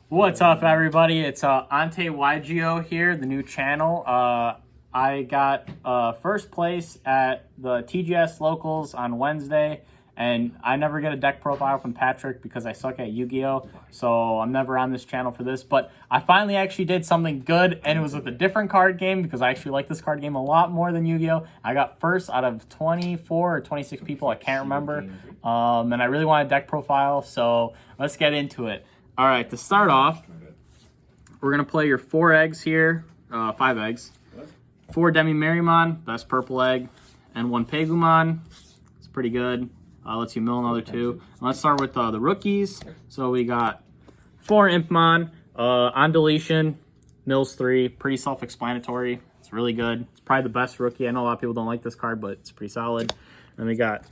What's up, everybody? It's Ante YGO here, the new channel. I got first place at the TGS Locals on Wednesday, and I never get a deck profile from Patrick because I suck at Yu-Gi-Oh! So I'm never on this channel for this. But I finally actually did something good, and it was with a different card game because I actually like this card game a lot more than Yu-Gi-Oh! I got first out of 24 or 26 people, I can't remember. And I really want a deck profile, so let's get into it. All right, to start off, we're going to play your 4 eggs here, 5 eggs. 4 Demi-Marymon, best purple egg, and 1 Pegumon. It's pretty good. Lets you mill another 2. And let's start with the rookies. So we got 4 Impmon, on deletion, mills 3, pretty self-explanatory. It's really good. It's probably the best rookie. I know a lot of people don't like this card, but it's pretty solid. And we got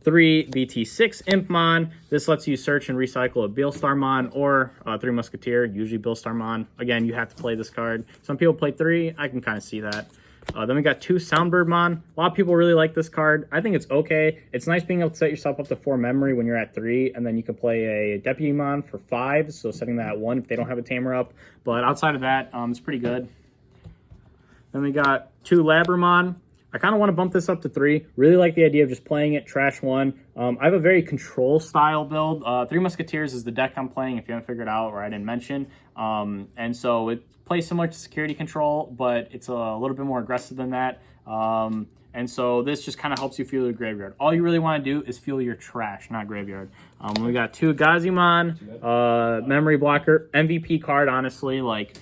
3 BT6 Impmon. This lets you search and recycle a Beelstarmon or 3 Musketeer, usually Beelstarmon. Again, you have to play this card. Some people play 3. I can kind of see that. Then we got 2 Soundbirdmon. A lot of people really like this card. I think it's okay. It's nice being able to set yourself up to 4 memory when you're at 3, and then you can play a Deputymon for 5, so setting that at 1 if they don't have a tamer up. But outside of that, it's pretty good. Then we got 2 Labramon. I kind of want to bump this up to 3. Really like the idea of just playing it, trash 1. I have a very control style build. 3 Musketeers is the deck I'm playing, if you haven't figured out or I didn't mention. And so it plays similar to security control, but it's a little bit more aggressive than that. And so this just kind of helps you fuel your graveyard. All you really want to do is fuel your trash, not graveyard. We got 2 Gazimon, memory blocker, MVP card, honestly. Like,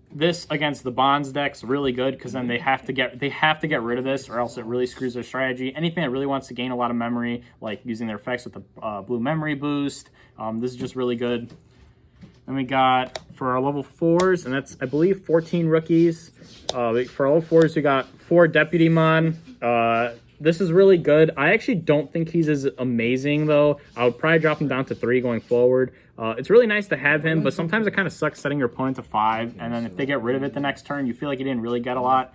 this against the bonds deck's really good because then they have to get rid of this or else it really screws their strategy. Anything that really wants to gain a lot of memory, like using their effects with the blue memory boost, this is just really good. Then we got for our level 4s, and that's I believe 14 rookies. For our level 4s, we got 4 Deputymon. This is really good. I actually don't think he's as amazing, though. I would probably drop him down to 3 going forward. It's really nice to have him, but sometimes it kind of sucks setting your opponent to 5, and then if they get rid of it the next turn, you feel like you didn't really get a lot.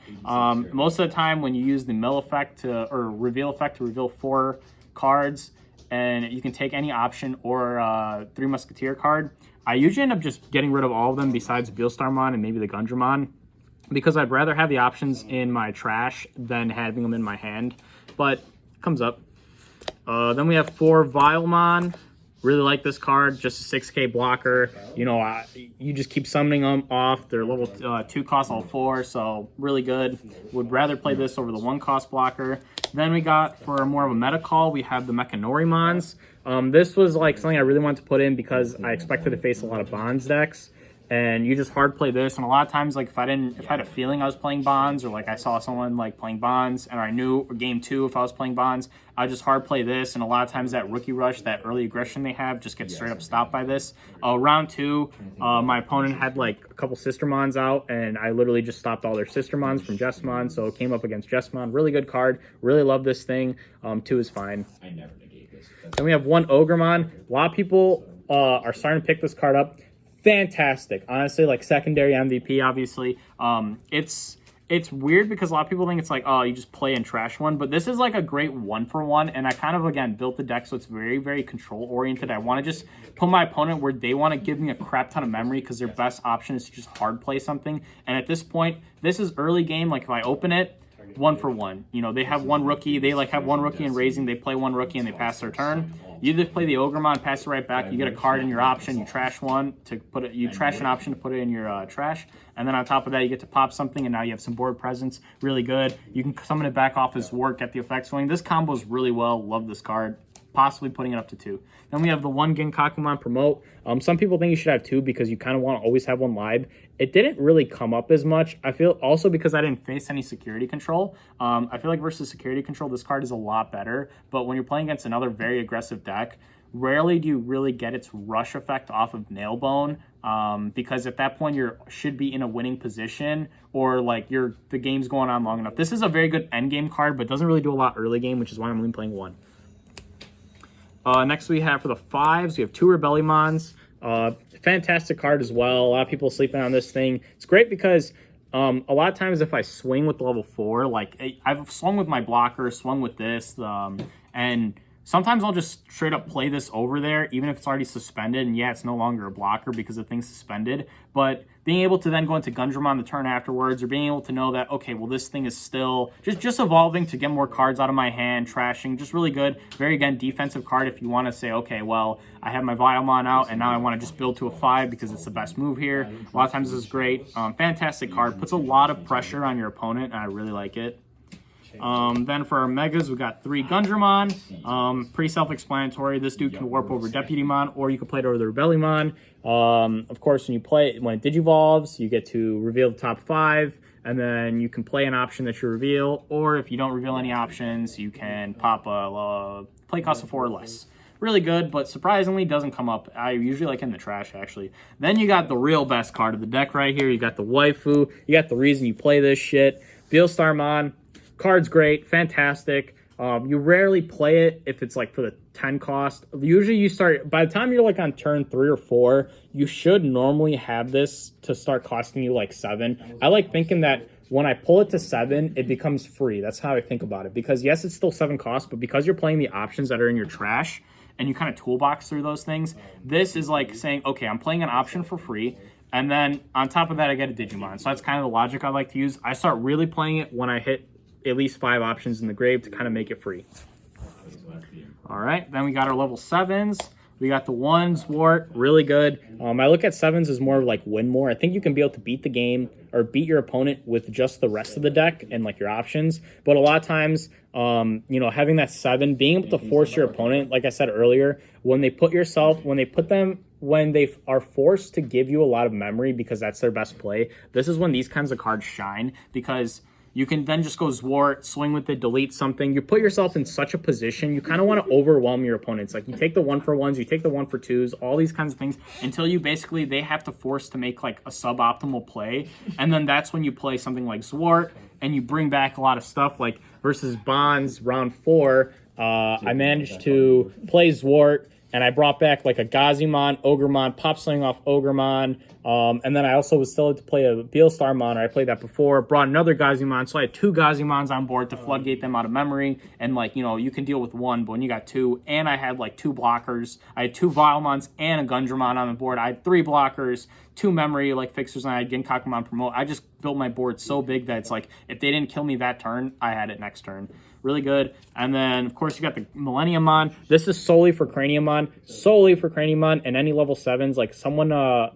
Most of the time when you use the mill effect or reveal effect to reveal 4 cards, and you can take any option or 3 Musketeer card, I usually end up just getting rid of all of them besides Beelstarmon and maybe the Gundramon, because I'd rather have the options in my trash than having them in my hand, but it comes up. Then we have 4 Vilemon. Really like this card, just a 6k blocker. You know, you just keep summoning them off. They're level 2 cost, level 4, so really good. Would rather play this over the 1 cost blocker. Then we got, for more of a meta call, we have the Mechanorimons. This was like something I really wanted to put in because I expected to face a lot of bonds decks. And you just hard play this, and a lot of times, like if I had a feeling I was playing bonds, or like I saw someone like playing bonds, and I knew game 2 if I was playing bonds, I just hard play this, and a lot of times that rookie rush, that early aggression they have, just gets straight up stopped by this. Round 2, my opponent had like a couple Sistermons out, and I literally just stopped all their Sistermons from Jessamon, so it came up against Jessamon. Really good card. Really love this thing. 2 is fine. I never negate this. Then we have 1 Ogremon. A lot of people are starting to pick this card up. Fantastic, honestly, like secondary MVP, obviously. It's weird because a lot of people think it's like, oh, you just play and trash 1, but this is like a great 1-for-1, and I kind of, again, built the deck so it's very, very control-oriented. I want to just put my opponent where they want to give me a crap ton of memory because their best option is to just hard play something, and at this point, this is early game. Like, if I open it, 1-for-1. You know, they have 1 rookie. They like have 1 rookie in raising. They play 1 rookie and they pass their turn. You just play the Ogremon, pass it right back. You get a card in your option. You trash 1 to put it. You trash an option to put it in your trash. And then on top of that, you get to pop something, and now you have some board presence. Really good. You can summon it back off his work, get the effect swing. This combos really well. Love this card. Possibly putting it up to 2. Then we have the 1 Genkakumon promote. Some people think you should have 2 because you kind of want to always have 1 live. It didn't really come up as much. I feel also because I didn't face any security control. I feel like versus security control, this card is a lot better. But when you're playing against another very aggressive deck, rarely do you really get its rush effect off of Nailbone, because at that point you should be in a winning position, or like the game's going on long enough. This is a very good end game card, but doesn't really do a lot early game, which is why I'm only playing 1. Next we have for the 5s, we have 2 Rebellymons. Fantastic card as well. A lot of people sleeping on this thing. It's great because a lot of times if I swing with level 4, like I've swung with my blocker, swung with this, and sometimes I'll just straight up play this over there, even if it's already suspended. And yeah, it's no longer a blocker because the thing's suspended. But being able to then go into Gundramon the turn afterwards, or being able to know that, okay, well, this thing is still just evolving to get more cards out of my hand, trashing, just really good. Very, again, defensive card if you want to say, okay, well, I have my Vitalmon out, and now I want to just build to a 5 because it's the best move here. A lot of times this is great. Fantastic card. Puts a lot of pressure on your opponent, and I really like it. Then for our Megas, we got 3 Gundramon. Pretty self-explanatory. This dude can warp over Deputymon, or you can play it over the Rebellymon. Of course, when it Digivolves, you get to reveal the top 5, and then you can play an option that you reveal, or if you don't reveal any options, you can pop a play cost of 4 or less. Really good, but surprisingly doesn't come up. I usually like in the trash, actually. Then you got the real best card of the deck right here. You got the waifu. You got the reason you play this shit. Beelstarmon. Card's great, fantastic. You rarely play it if it's like for the 10 cost. Usually you start, by the time you're like on turn 3 or 4, you should normally have this to start costing you like 7. I like thinking that when I pull it to 7, it becomes free. That's how I think about it. Because yes, it's still 7 cost, but because you're playing the options that are in your trash, and you kind of toolbox through those things, this is like saying, okay, I'm playing an option for free, and then on top of that, I get a Digimon. So that's kind of the logic I like to use. I start really playing it when I hit at least 5 options in the grave to kind of make it free. All right, then we got our level 7s. We got the 1 Zwart, really good. I look at 7s as more like win more. I think you can be able to beat the game or beat your opponent with just the rest of the deck and like your options. But a lot of times, you know, having that 7, being able to force your opponent, like I said earlier, when they are forced to give you a lot of memory because that's their best play, this is when these kinds of cards shine, because you can then just go Zwart, swing with it, delete something. You put yourself in such a position, you kind of want to overwhelm your opponents. Like you take the 1-for-1s, you take the 1-for-2s, all these kinds of things until you basically, they have to force to make like a suboptimal play. And then that's when you play something like Zwart and you bring back a lot of stuff like versus Bonds round 4. I managed to play Zwart, and I brought back like a Gazimon, Ogremon, Pop Sling off Ogremon. And then I also was still able to play a Beelstarmon. I played that before. Brought another Gazimon. So I had 2 Gazimons on board to floodgate them out of memory. And like, you know, you can deal with 1, but when you got 2, and I had like 2 blockers. I had 2 Vitalmons and a Gundramon on the board. I had 3 blockers, 2 memory like fixers, and I had Ginkakumon promote. I just built my board so big that it's like, if they didn't kill me that turn, I had it next turn. Really good. And then, of course, you got the Millenniummon. This is solely for Craniummon, and any level 7s. Like, someone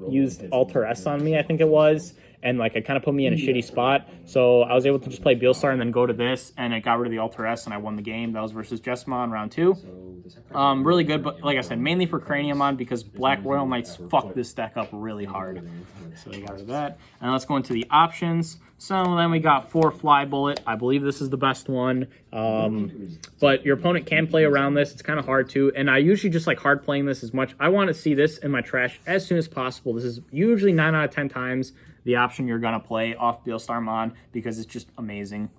used Alter S on me, I think it was, and, like, it kind of put me in a shitty spot. So I was able to just play Beelstar and then go to this, and it got rid of the Alter S, and I won the game. That was versus Jessamon round 2. Really good, but like I said, mainly for Craniummon, because Black Royal Knights fuck this deck up really hard. So we got rid of that. And let's go into the options. So then we got 4 Fly Bullet. I believe this is the best one. But your opponent can play around this. It's kind of hard to. And I usually just like hard playing this as much. I want to see this in my trash as soon as possible. This is usually 9 out of 10 times the option you're going to play off Beelstarmon because it's just amazing.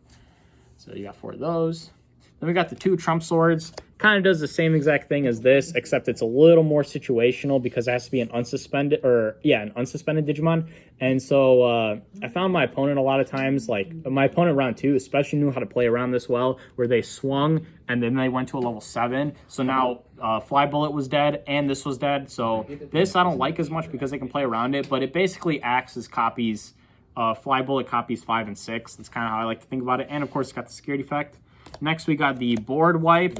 So you got 4 of those. Then we got the 2 Trump Swords. Kind of does the same exact thing as this, except it's a little more situational because it has to be an unsuspended Digimon. And so I found my opponent a lot of times, like my opponent round 2 especially knew how to play around this well, where they swung and then they went to a level 7. So now Fly Bullet was dead and this was dead. So this I don't like as much because they can play around it, but it basically acts as copies. Fly Bullet copies 5 and 6. That's kind of how I like to think about it. And of course, it's got the security effect. Next, we got the Board Wipe.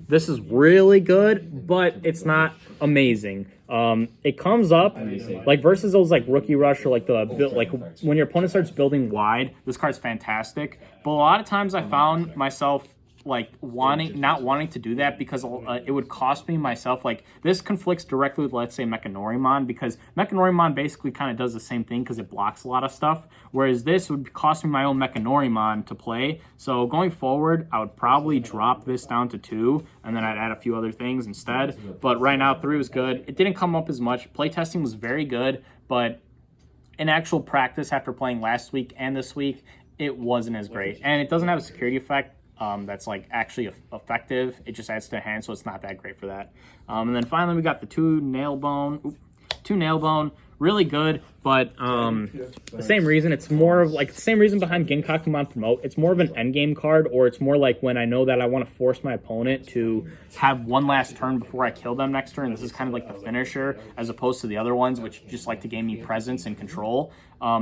This is really good, but it's not amazing. It comes up like versus those like Rookie Rush or like when your opponent starts building wide. This card's fantastic, but a lot of times I found myself like not wanting to do that because it would cost me myself. Like this conflicts directly with, let's say, Mechanorimon, because Mechanorimon basically kind of does the same thing because it blocks a lot of stuff, whereas this would cost me my own Mechanorimon to play. So going forward, I would probably drop this down to 2 and then I'd add a few other things instead. But right now 3 was good. It didn't come up as much. Playtesting was very good, but in actual practice after playing last week and this week, it wasn't as great. And it doesn't have a security effect that's like actually effective. It just adds to the hand, so it's not that great for that. And then finally we got the 2 Nailbone. really good, but the same reason, it's more of like the same reason behind Ginkakumon Promote. It's more of an endgame card, or it's more like when I know that I want to force my opponent to have one last turn before I kill them next turn. This is kind of like the finisher, as opposed to the other ones, which just like to gain me presence and control.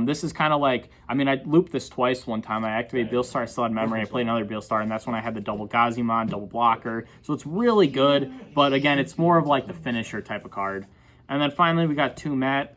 This is kind of like, I mean, I looped this twice one time. I activated Beelstar, I still had memory. I played another Beelstar, and that's when I had the double Gazimon, double blocker. So it's really good, but again, it's more of like the finisher type of card. And then finally, we got 2 Matt.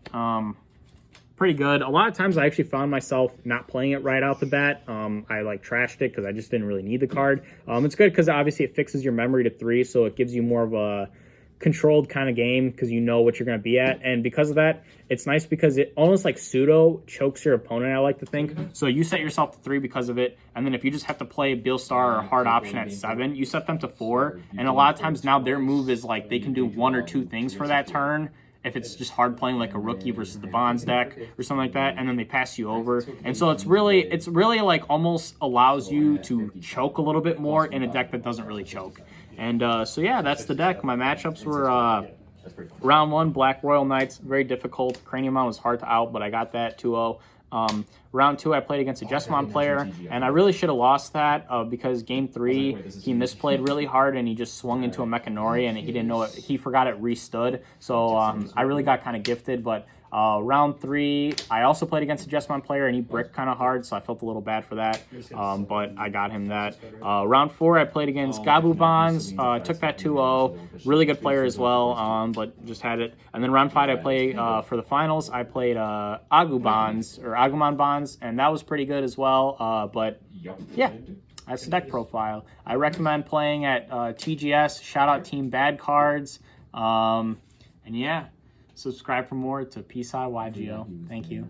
Pretty good. A lot of times I actually found myself not playing it right out the bat. I like trashed it because I just didn't really need the card. It's good because obviously it fixes your memory to 3, so it gives you more of a controlled kind of game because you know what you're going to be at. And because of that, it's nice because it almost like pseudo chokes your opponent, I like to think. So you set yourself to 3 because of it, and then if you just have to play Beelstar or a hard option at 7, you set them to 4. And a lot of times now their move is like they can do 1 or 2 things for that turn. If it's just hard playing like a rookie versus the Bonds deck or something like that, and then they pass you over. And so it's really like almost allows you to choke a little bit more in a deck that doesn't really choke. And so yeah, that's the deck. My matchups were round 1, Black Royal Knights, very difficult. Craniumon was hard to out, but I got that 2-0. Round 2, I played against a Jessamon player, and I really should have lost that because game 3, he misplayed really hard, and he just swung into a Mechanori, and he didn't know it. He forgot it restood, so I really got kind of gifted. But round 3, I also played against a Jessamon player, and he bricked kind of hard, so I felt a little bad for that, but I got him that. Round 4, I played against Gabu Bonds, took that 2-0, really good player as well, but just had it. And then round 5, I played, for the finals, I played Agumon Bonds, and that was pretty good as well, but yeah. That's the deck profile. I recommend playing at TGS. Shout out Team Bad Cards. And yeah, subscribe for more to Peace Out YGO. Thank you.